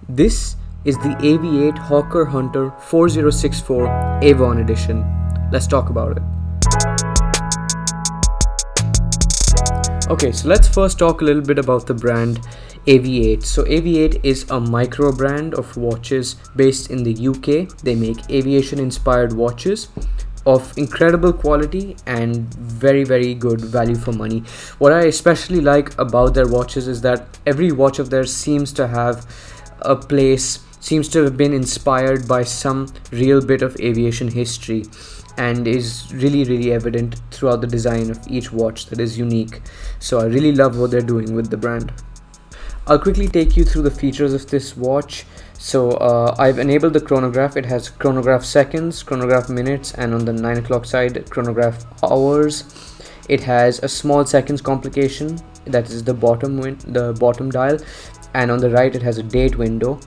This is the AVI-8 Hawker Hunter 4064 Avon edition. Let's talk about it. Okay, so let's first talk a little bit about the brand AVI-8. So AVI-8 is a micro brand of watches based in the UK. They make aviation inspired watches of incredible quality and very good value for money. What I especially like about their watches is that every watch of theirs seems to have a place, seems to have been inspired by some real bit of aviation history, and is really evident throughout the design of each watch that is unique. So I really love what they're doing with the brand. I'll quickly take you through the features of this watch. So I've enabled the chronograph. It has chronograph seconds, chronograph minutes, and on the 9 o'clock side, chronograph hours. It has a small seconds complication, that is the bottom dial, and on the right it has a date window.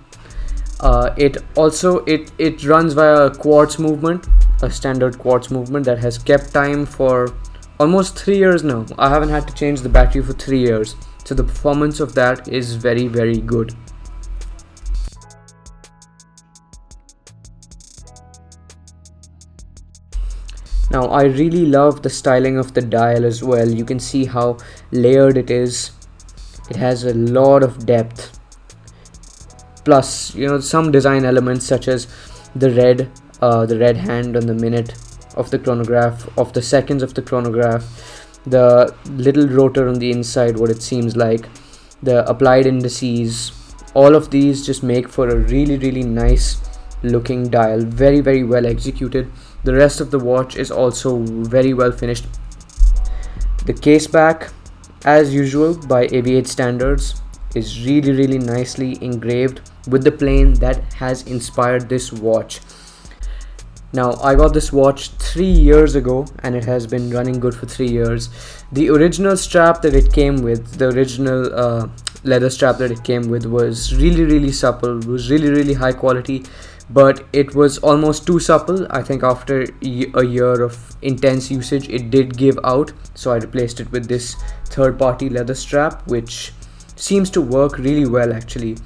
It runs via a quartz movement, a standard quartz movement that has kept time for almost 3 years now. I haven't had to change the battery for 3 years, so the performance of that is very good. Now I really love the styling of the dial as well. You can see how layered it is. It has a lot of depth. Plus, some design elements such as the red hand on the minute of the chronograph, of the seconds of the chronograph, the little rotor on the inside, what it seems like, the applied indices. All of these just make for a really nice looking dial. Very well executed. The rest of the watch is also very well finished. The case back, as usual by AVI-8 standards, is really nicely engraved with the plane that has inspired this watch. Now I got this watch 3 years ago and it has been running good for 3 years. The original strap that it came with, the original leather strap that it came with, was really supple, was really high quality, but it was almost too supple. I think after a year of intense usage it did give out, so I replaced it with this third-party leather strap, which seems to work really well actually.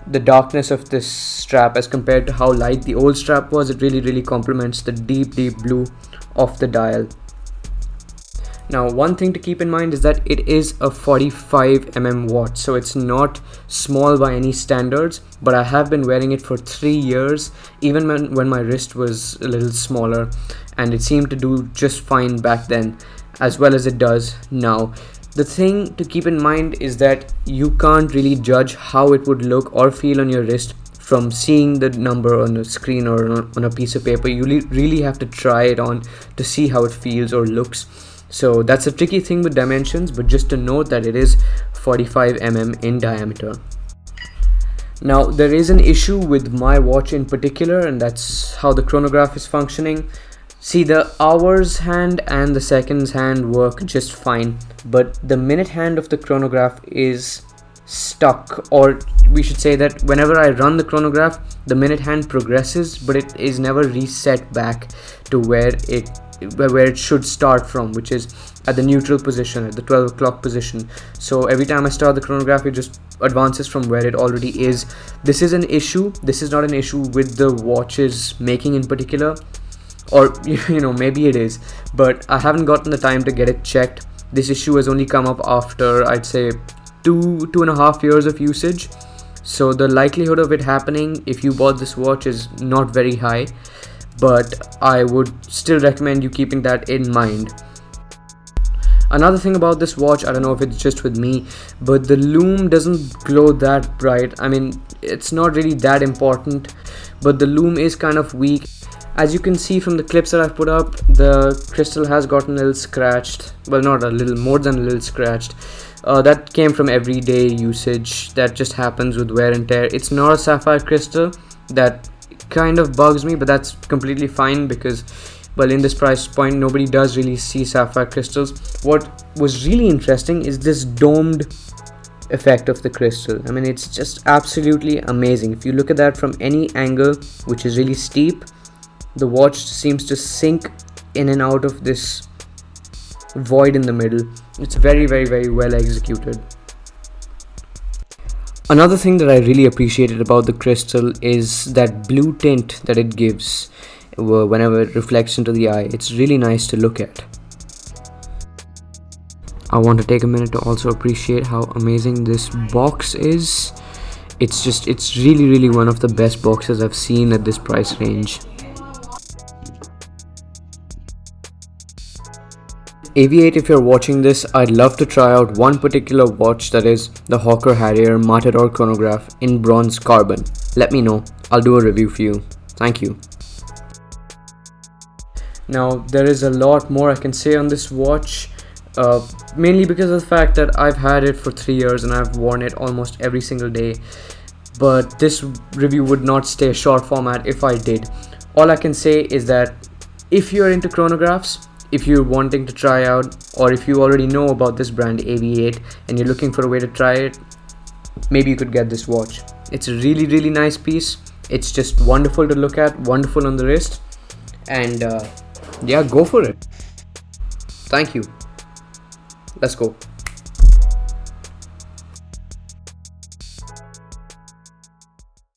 The darkness of this strap as compared to how light the old strap was, it really complements the deep blue of the dial. Now one thing to keep in mind is that it is a 45mm watch, so it's not small by any standards, but I have been wearing it for 3 years, even when my wrist was a little smaller, and it seemed to do just fine back then as well as it does now. The thing to keep in mind is that you can't really judge how it would look or feel on your wrist from seeing the number on a screen or on a piece of paper. You really have to try it on to see how it feels or looks. So that's a tricky thing with dimensions, but just to note that it is 45mm in diameter. Now there is an issue with my watch in particular, and that's how the chronograph is functioning. See, the hours hand and the seconds hand work just fine, but the minute hand of the chronograph is stuck, or we should say that whenever I run the chronograph, the minute hand progresses, but it is never reset back to where it should start from, which is at the neutral position, at the 12 o'clock position. So every time I start the chronograph, it just advances from where it already is. This is an issue. This is not an issue with the watches making in particular, or maybe it is, but I haven't gotten the time to get it checked. This issue has only come up after, I'd say, two and a half years of usage, so the likelihood of it happening if you bought this watch is not very high, but I would still recommend you keeping that in mind. Another thing about this watch, I don't know if it's just with me, but the lume doesn't glow that bright. I mean, it's not really that important, but the lume is kind of weak. As you can see from the clips that I've put up, the crystal has gotten a little scratched. Well, not a little, more than a little scratched. That came from everyday usage. That just happens with wear and tear. It's not a sapphire crystal. That kind of bugs me, but that's completely fine because, well, in this price point, nobody does really see sapphire crystals. What was really interesting is this domed effect of the crystal. I mean, it's just absolutely amazing. If you look at that from any angle, which is really steep, the watch seems to sink in and out of this void in the middle. It's very well executed. Another thing that I really appreciated about the crystal is that blue tint that it gives whenever it reflects into the eye. It's really nice to look at. I want to take a minute to also appreciate how amazing this box is. It's really one of the best boxes I've seen at this price range. AVI-8, if you're watching this, I'd love to try out one particular watch, that is the Hawker Harrier Matador chronograph in bronze carbon. Let me know, I'll do a review for you. Thank you. Now there is a lot more I can say on this watch, mainly because of the fact that I've had it for 3 years and I've worn it almost every single day. But this review would not stay a short format if I did. All I can say is that if you're into chronographs, if you're wanting to try out, or if you already know about this brand AVI-8 and you're looking for a way to try it, maybe you could get this watch. It's a really nice piece. It's just wonderful to look at, wonderful on the wrist, and yeah, go for it. Thank you. Let's go.